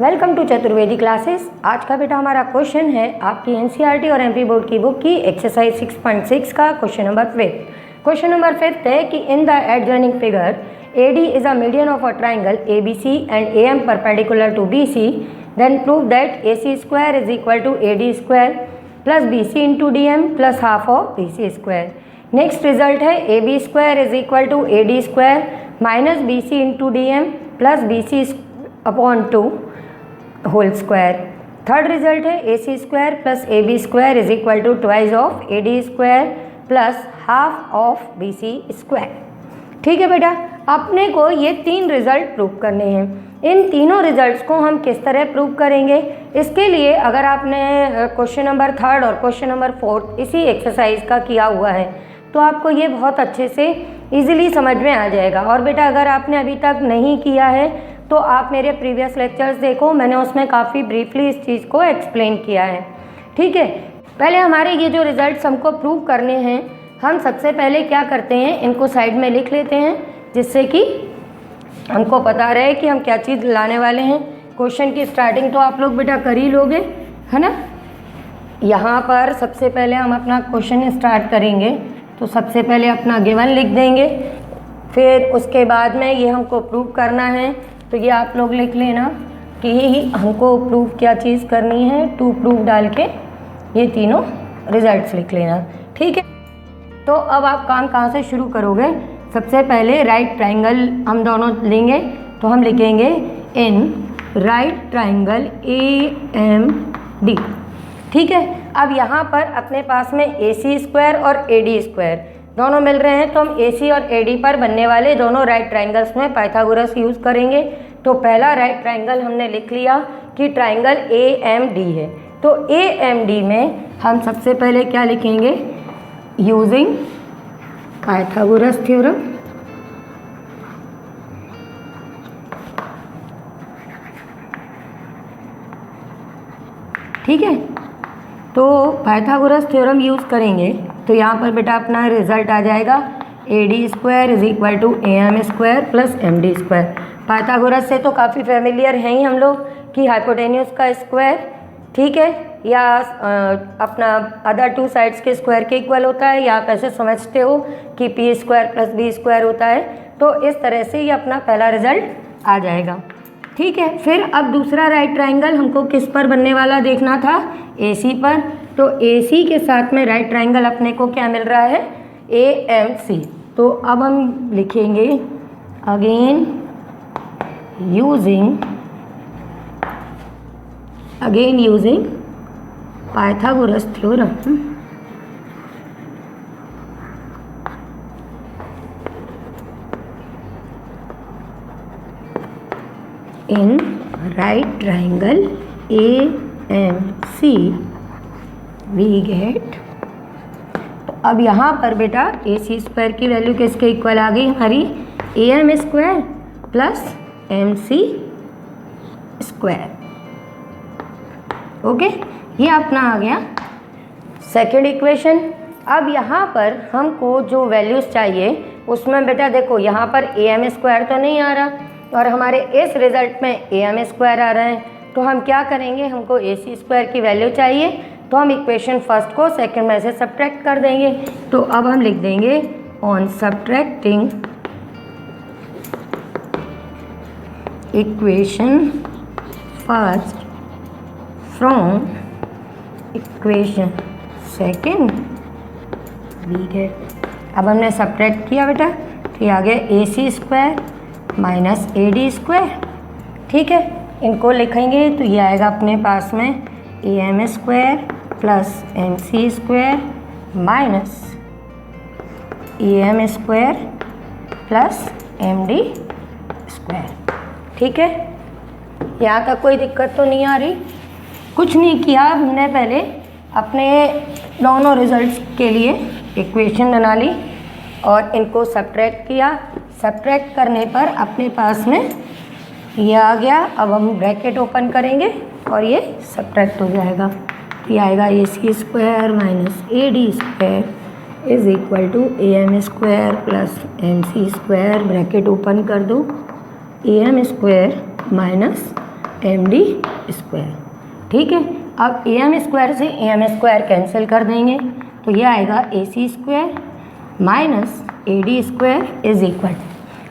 Welcome to Chaturvedi classes. आज का बेटा हमारा क्वेश्चन है आपकी एनसीईआरटी और एमपी बोर्ड की बुक की एक्सरसाइज 6.6 का क्वेश्चन नंबर 5। क्वेश्चन नंबर 5 है कि in the adjoining figure AD is a median of a triangle ABC and AM perpendicular to BC, then prove that AC square is equal to AD square plus BC into DM plus half of BC square. Next result है AB square is equal to AD square minus BC into DM plus BC upon 2 whole square. Third result है AC square plus AB square is equal to twice of AD square plus half of BC square. ठीक है बेटा, अपने को ये तीन result prove करने हैं। इन तीनों रिजल्ट्स को हम किस तरह प्रूव करेंगे, इसके लिए अगर आपने क्वेश्चन नंबर 3 और क्वेश्चन नंबर 4 इसी एक्सरसाइज का किया हुआ है तो आपको ये बहुत अच्छे से इजीली समझ में आ जाएगा। और बेटा अगर आपने अभी तक नहीं किया है तो आप मेरे प्रीवियस लेक्चर्स देखो, मैंने उसमें काफ़ी ब्रीफली इस चीज़ को एक्सप्लेन किया है। ठीक है, पहले हमारे ये जो रिजल्ट्स हमको प्रूव करने हैं, हम सबसे पहले क्या करते हैं, इनको साइड में लिख लेते हैं जिससे कि हमको पता रहे कि हम क्या चीज़ लाने वाले हैं। क्वेश्चन की स्टार्टिंग तो आप लोग बेटा कर ही लोगे, है ना। यहाँ पर सबसे पहले हम अपना क्वेश्चन स्टार्ट करेंगे तो सबसे पहले अपना गिवन लिख देंगे, फिर उसके बाद में ये हमको प्रूव करना है तो ये आप लोग लिख लेना कि हमको प्रूव क्या चीज़ करनी है, टू प्रूव डाल के ये तीनों रिजल्ट्स लिख लेना। ठीक है, तो अब आप काम कहाँ से शुरू करोगे, सबसे पहले राइट ट्राइंगल हम दोनों लेंगे तो हम लिखेंगे इन राइट ट्राइंगल AMD। ठीक है, अब यहाँ पर अपने पास में AC स्क्वायर और AD स्क्वायर दोनों मिल रहे हैं तो हम AC और AD पर बनने वाले दोनों राइट ट्राइंगल्स में पाइथागोरस यूज़ करेंगे। तो पहला राइट ट्राइंगल हमने लिख लिया कि ट्राइंगल AMD है, तो AMD में हम सबसे पहले क्या लिखेंगे, यूजिंग पाइथागोरस थ्योरम। ठीक है, तो पाइथागोरस थ्योरम यूज़ करेंगे तो यहाँ पर बेटा अपना रिजल्ट आ जाएगा AD square is equal to AM square plus MD square. Pythagoras से तो काफ़ी फेमिलियर हैं ही हम लोग कि हाइपोटेन्यूज का स्क्वायर, ठीक है, या अपना अदर टू साइड्स के स्क्वायर के इक्वल होता है, या आप ऐसे समझते हो कि P square plus B square होता है। तो इस तरह से ये अपना पहला रिजल्ट आ जाएगा। ठीक है, फिर अब दूसरा राइट ट्राइंगल हमको किस पर बनने वाला देखना था, AC पर। तो AC के साथ में राइट ट्राइंगल अपने को क्या मिल रहा है, AMC। तो अब हम लिखेंगे again using Pythagoras theorem. In right triangle AMC we get, तो अब यहाँ पर बेटा AC स्क्वायर की वैल्यू किसके इक्वल आ गई हमारी, AM square plus MC square. Okay, ये अपना आ गया सेकेंड इक्वेशन। अब यहाँ पर हमको जो वैल्यूज़ चाहिए उसमें बेटा देखो यहाँ पर AM स्क्वायर तो नहीं आ रहा और हमारे इस रिज़ल्ट में AM स्क्वायर आ रहा है, तो हम क्या करेंगे, हमको AC स्क्वायर की वैल्यू चाहिए तो हम इक्वेशन फर्स्ट को सेकंड में से सब्ट्रैक्ट कर देंगे। तो अब हम लिख देंगे on subtracting equation first from equation second we get. अब हमने सब्ट्रैक्ट किया बेटा तो ये आ गया AC square minus AD square. ठीक है, इनको लिखेंगे तो ये आएगा अपने पास में AM square plus MC square minus AM square plus MD square. ठीक है, यहाँ तक कोई दिक्कत तो नहीं आ रही। कुछ नहीं किया, हमने पहले अपने दोनों रिजल्ट्स के लिए इक्वेशन बना ली और इनको सब्ट्रैक्ट किया। सब्ट्रैक्ट करने पर अपने पास में ये आ गया। अब हम ब्रैकेट ओपन करेंगे और ये सब्ट्रैक्ट हो जाएगा। ये आएगा AC square minus AD square is equal to A M square plus M C square, bracket open कर दो, A M square minus M D square. ठीक है, अब ए एम स्क्वायर से ए एम स्क्वायर कैंसिल कर देंगे तो ये आएगा A C square minus A D square is equal.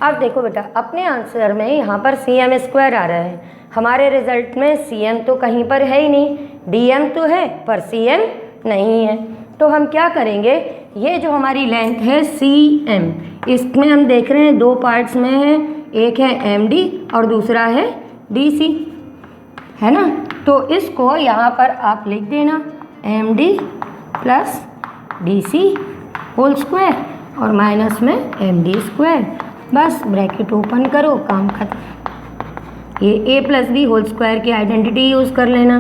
अब देखो बेटा, अपने आंसर में यहाँ पर सी एम स्क्वायर आ रहा है, हमारे रिजल्ट में सी एम तो कहीं पर है ही नहीं, डी एम तो है पर सी एम नहीं है। तो हम क्या करेंगे, ये जो हमारी लेंथ है सी एम, इसमें हम देख रहे हैं दो पार्ट्स में है, एक है एम डी और दूसरा है डी सी, है ना। तो इसको यहाँ पर आप लिख देना M D plus D C whole square और माइनस में एम डी स्क्वायर, बस ब्रैकेट ओपन करो, काम खत्म। ये A plus B whole square की आइडेंटिटी यूज़ कर लेना,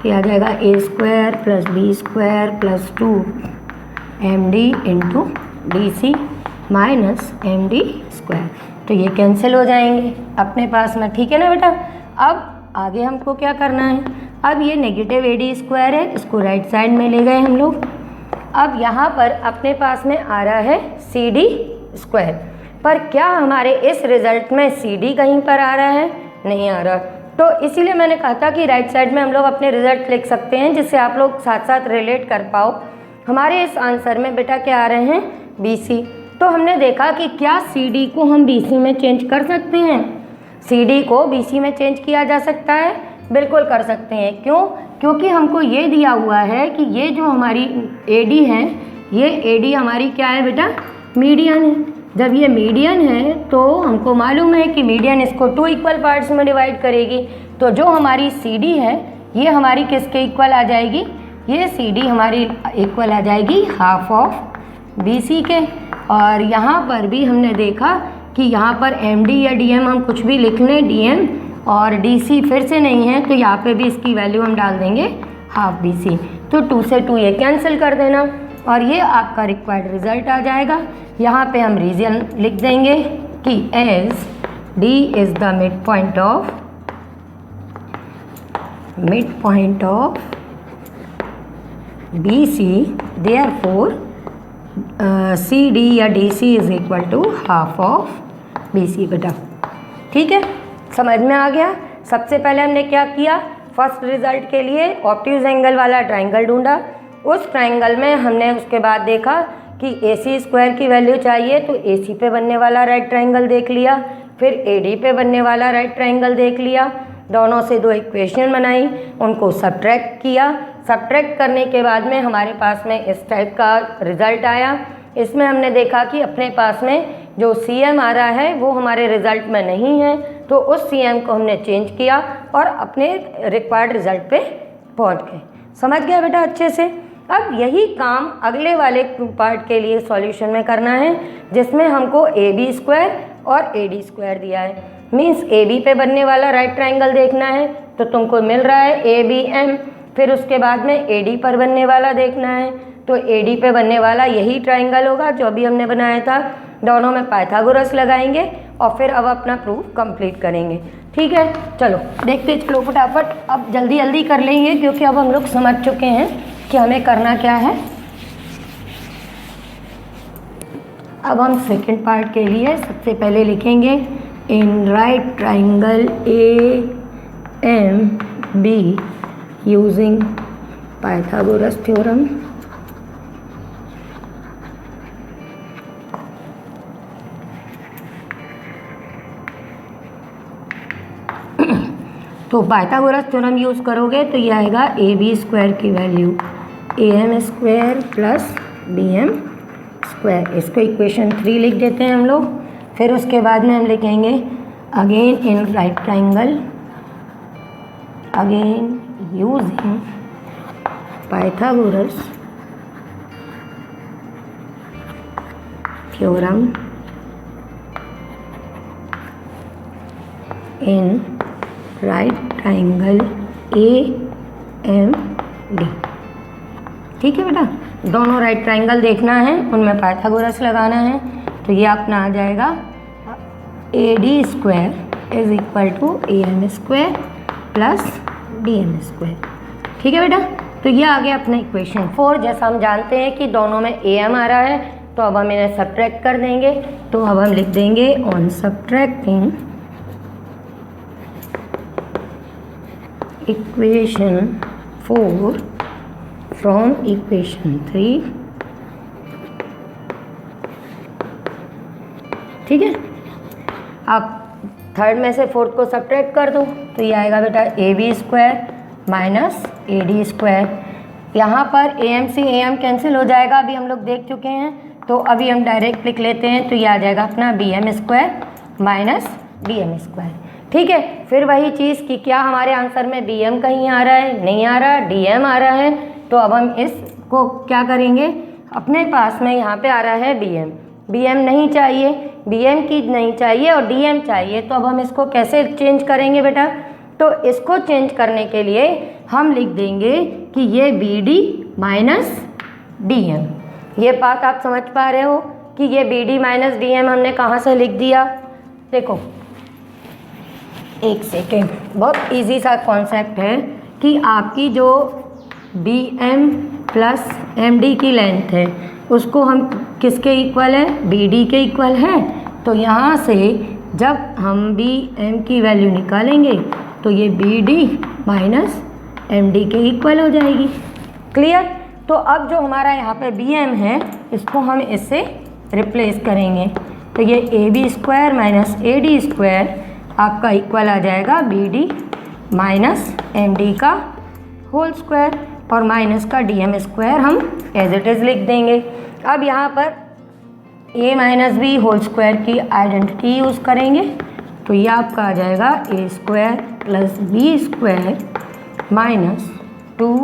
तो आ जाएगा A square plus B square plus 2 M D into D C minus M D square. तो ये कैंसिल हो जाएंगे अपने पास में, ठीक है ना बेटा। अब आगे हमको क्या करना है, अब ये नेगेटिव ए डी स्क्वायर है, इसको राइट साइड में ले गए हम लोग। अब यहाँ पर अपने पास में आ रहा है सी डी स्क्वायर, पर क्या हमारे इस रिज़ल्ट में सी डी कहीं पर आ रहा है, नहीं आ रहा। तो इसीलिए मैंने कहा था कि राइट साइड में हम लोग अपने रिज़ल्ट लिख सकते हैं, जिससे आप लोग साथ साथ रिलेट कर पाओ। हमारे इस आंसर में बेटा क्या आ रहे हैं, बी सी। तो हमने देखा कि क्या सी डी को हम बी सी में चेंज कर सकते हैं, सी डी को बी सी में चेंज किया जा सकता है, बिल्कुल कर सकते हैं। क्यों, क्योंकि हमको ये दिया हुआ है कि ये जो हमारी ए डी है, ये ए डी हमारी क्या है बेटा, मीडियन है। जब ये मीडियन है तो हमको मालूम है कि मीडियन इसको 2 इक्वल पार्ट्स में डिवाइड करेगी। तो जो हमारी सी डी है ये हमारी किसके इक्वल आ जाएगी, ये सी डी हमारी इक्वल आ जाएगी हाफ ऑफ बी सी के। और यहाँ पर भी हमने देखा कि यहाँ पर एम डी या डी एम हम कुछ भी लिख लें, डी एम और डी सी फिर से नहीं है, तो यहाँ पे भी इसकी वैल्यू हम डाल देंगे हाफ बी सी। तो 2 से 2 ये कैंसिल कर देना और ये आपका रिक्वायर्ड रिजल्ट आ जाएगा। यहाँ पे हम रीजन लिख देंगे कि as D is the mid point of B C, therefore C D या D C is equal to half of B C बेटा। ठीक है, समझ में आ गया। सबसे पहले हमने क्या किया, फर्स्ट रिजल्ट के लिए ऑब्ट्यूज एंगल वाला ट्राइंगल ढूंढा। उस ट्राइंगल में हमने उसके बाद देखा कि ए सी स्क्वायर की वैल्यू चाहिए, तो ए सी पे बनने वाला राइट ट्राइंगल देख लिया, फिर ए डी पे बनने वाला राइट ट्राइंगल देख लिया, दोनों से 2 इक्वेशन बनाई, उनको सब्ट्रैक्ट किया। सब्ट्रैक्ट करने के बाद में हमारे पास में इस टाइप का रिज़ल्ट आया। इसमें हमने देखा कि अपने पास में जो सी एम आ रहा है वो हमारे रिज़ल्ट में नहीं है, तो उस सी एम को हमने चेंज किया और अपने रिक्वायर्ड रिज़ल्ट पे पहुंच गए। समझ गया बेटा अच्छे से। अब यही काम अगले वाले पार्ट के लिए सॉल्यूशन में करना है, जिसमें हमको ए बी स्क्वायर और ए डी स्क्वायर दिया है। मीन्स ए बी पे बनने वाला राइट ट्राइंगल देखना है, तो तुमको मिल रहा है ए बी एम। फिर उसके बाद में ए डी पर बनने वाला देखना है, तो ए डी पे बनने वाला यही ट्राइंगल होगा जो अभी हमने बनाया था। दोनों में पाइथागोरस लगाएंगे और फिर अब अपना प्रूफ कंप्लीट करेंगे। ठीक है, चलो देखते चलो फटाफट। अब जल्दी जल्दी कर लेंगे क्योंकि अब हम लोग समझ चुके हैं कि हमें करना क्या है। अब हम सेकंड पार्ट के लिए सबसे पहले लिखेंगे in right triangle A M B using Pythagoras theorem तो पाइथागोरस थ्योरम यूज़ करोगे तो ये आएगा ए बी स्क्वायर की value A M square plus B M square. इसको इक्वेशन 3 लिख देते हैं हम लोग। फिर उसके बाद में हम लिखेंगे again in right triangle again using Pythagoras theorem in right triangle A M D. ठीक है बेटा, दोनों राइट ट्राइंगल देखना है, उनमें पाइथागोरस लगाना है। तो ये अपना आ जाएगा A D square is equal to A M square plus D M square. ठीक है बेटा, तो ये आ गया अपना इक्वेशन 4। जैसा हम जानते हैं कि दोनों में AM आ रहा है, तो अब हम इन्हें सब्ट्रैक्ट कर देंगे। तो अब हम लिख देंगे on subtracting equation 4 from equation 3, ठीक है। अब थर्ड में से फोर्थ को सब्ट्रैक्ट कर दो, तो ये आएगा बेटा AB² माइनस AD स्क्वायर। यहाँ पर AM से AM कैंसिल हो जाएगा, अभी हम लोग देख चुके हैं, तो अभी हम डायरेक्ट लिख लेते हैं। तो ये आ जाएगा अपना BM² माइनस DM², ठीक है। फिर वही चीज़ कि क्या हमारे आंसर में BM कहीं आ रहा है, नहीं आ रहा, DM आ रहा है। तो अब हम इसको क्या करेंगे, अपने पास में यहाँ पे आ रहा है BM नहीं चाहिए, BM की नहीं चाहिए और DM चाहिए। तो अब हम इसको कैसे चेंज करेंगे बेटा, तो इसको चेंज करने के लिए हम लिख देंगे कि ये BD माइनस DM। ये बात आप समझ पा रहे हो कि ये BD माइनस DM हमने कहाँ से लिख दिया। देखो एक सेकेंड, बहुत इजी सा कॉन्सेप्ट है कि आपकी जो BM प्लस MD की लेंथ है उसको हम किसके इक्वल है, BD के इक्वल है। तो यहाँ से जब हम BM की वैल्यू निकालेंगे तो ये BD माइनस MD के इक्वल हो जाएगी। क्लियर। तो अब जो हमारा यहाँ पे BM है इसको हम इससे रिप्लेस करेंगे, तो ये AB² माइनस AD² आपका इक्वल आ जाएगा BD माइनस MD का होल स्क्वायर, और माइनस का DM² हम एज इट इज़ लिख देंगे। अब यहाँ पर A minus B whole square की आइडेंटिटी यूज़ करेंगे, तो ये आपका आ जाएगा A² plus B² minus 2AB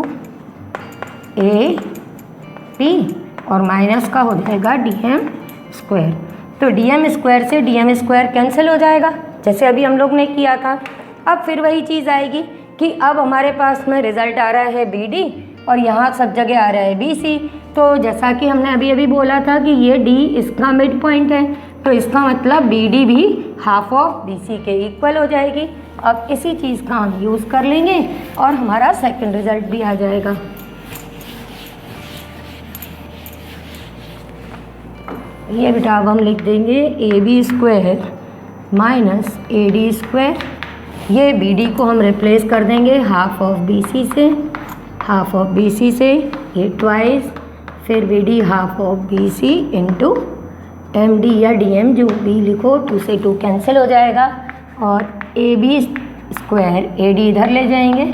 और माइनस का हो जाएगा DM²। तो DM² से DM² कैंसिल हो जाएगा, जैसे अभी हम लोग ने किया था। अब फिर वही चीज़ आएगी कि अब हमारे पास में रिज़ल्ट आ रहा है BD और यहाँ सब जगह आ रहा है BC। तो जैसा कि हमने अभी अभी बोला था कि ये D इसका मिड पॉइंट है, तो इसका मतलब BD भी हाफ ऑफ BC के इक्वल हो जाएगी। अब इसी चीज़ का हम यूज़ कर लेंगे और हमारा सेकंड रिजल्ट भी आ जाएगा। ये बेटा अब हम लिख देंगे AB² माइनस AD²। ये BD को हम रिप्लेस कर देंगे हाफ ऑफ BC से, हाफ ऑफ BC से ये ट्वाइस, फिर BD half of BC into MD या DM जो भी लिखो, 2 से 2 कैंसिल हो जाएगा और AB² AD इधर ले जाएंगे,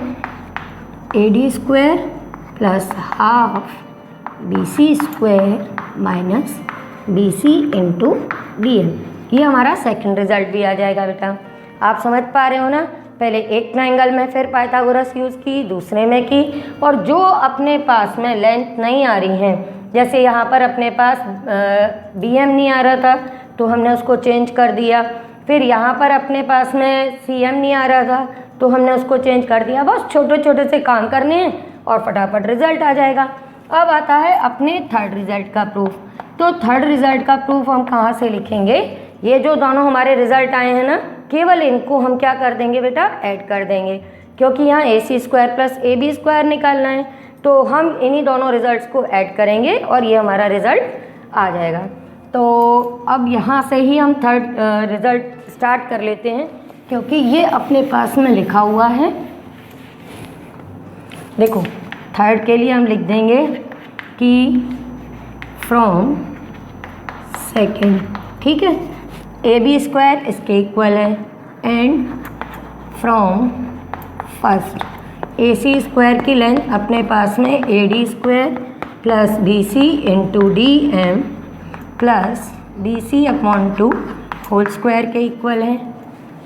AD² plus half BC² minus BC into DM। ये हमारा सेकंड रिजल्ट भी आ जाएगा बेटा। आप समझ पा रहे हो ना, पहले एक ट्रायंगल में फिर पाइथागोरस यूज़ की, दूसरे में की, और जो अपने पास में लेंथ नहीं आ रही हैं, जैसे यहाँ पर अपने पास BM नहीं आ रहा था तो हमने उसको चेंज कर दिया, फिर यहाँ पर अपने पास में CM नहीं आ रहा था तो हमने उसको चेंज कर दिया। बस छोटे छोटे से काम करने हैं और फटाफट रिजल्ट आ जाएगा। अब आता है अपने थर्ड रिजल्ट का प्रूफ। तो थर्ड रिजल्ट का प्रूफ हम कहाँ से लिखेंगे, ये जो दोनों हमारे रिजल्ट आए हैं ना, केवल इनको हम क्या कर देंगे बेटा, ऐड कर देंगे, क्योंकि यहाँ AC² प्लस AB² निकालना है। तो हम इन्हीं दोनों रिजल्ट्स को ऐड करेंगे और ये हमारा रिजल्ट आ जाएगा। तो अब यहाँ से ही हम थर्ड रिजल्ट स्टार्ट कर लेते हैं, क्योंकि ये अपने पास में लिखा हुआ है। देखो थर्ड के लिए हम लिख देंगे कि फ्रॉम सेकेंड, ठीक है, AB² इसके इक्वल है, एंड फ्रॉम फर्स्ट AC² की लेंथ अपने पास में AD² plus BC into DM plus BC upon 2 whole square के इक्वल है।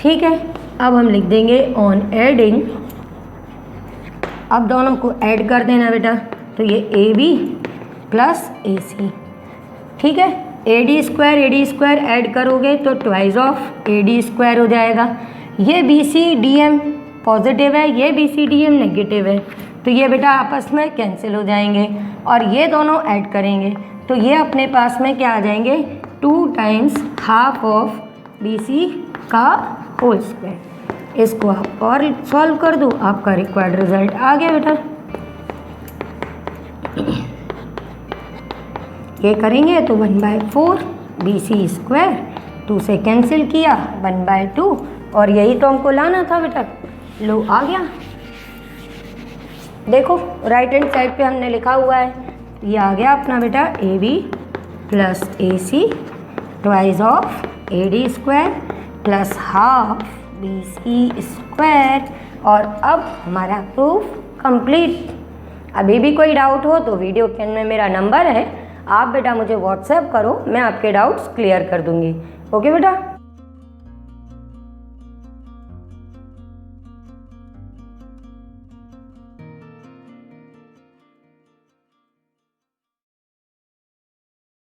ठीक है, अब हम लिख देंगे ऑन एडिंग, अब दोनों को ऐड कर देना बेटा, तो ये AB प्लस AC, ठीक है, AD² ऐड करोगे तो ट्वाइस ऑफ AD² हो जाएगा। ये BC DM पॉजिटिव है, ये BC DM नेगेटिव है, तो ये बेटा आपस में कैंसिल हो जाएंगे और ये दोनों ऐड करेंगे तो ये अपने पास में क्या आ जाएंगे, 2 टाइम्स हाफ ऑफ BC का होल स्क्वायर। इसको आप और सॉल्व कर दो, आपका रिक्वायर्ड रिजल्ट आ गया बेटा। ये करेंगे तो 1/4 BC स्क्वायर, 2 से कैंसिल किया 1/2, और यही तो हमको लाना था बेटा। लो आ गया, देखो राइट हैंड साइड पे हमने लिखा हुआ है, ये आ गया अपना बेटा AB plus AC twice of AD square plus half BC square. और अब हमारा प्रूफ कंप्लीट। अभी भी कोई डाउट हो तो वीडियो के एंड में मेरा नंबर है, आप बेटा मुझे व्हाट्सएप करो, मैं आपके डाउट्स क्लियर कर दूंगी। ओके बेटा।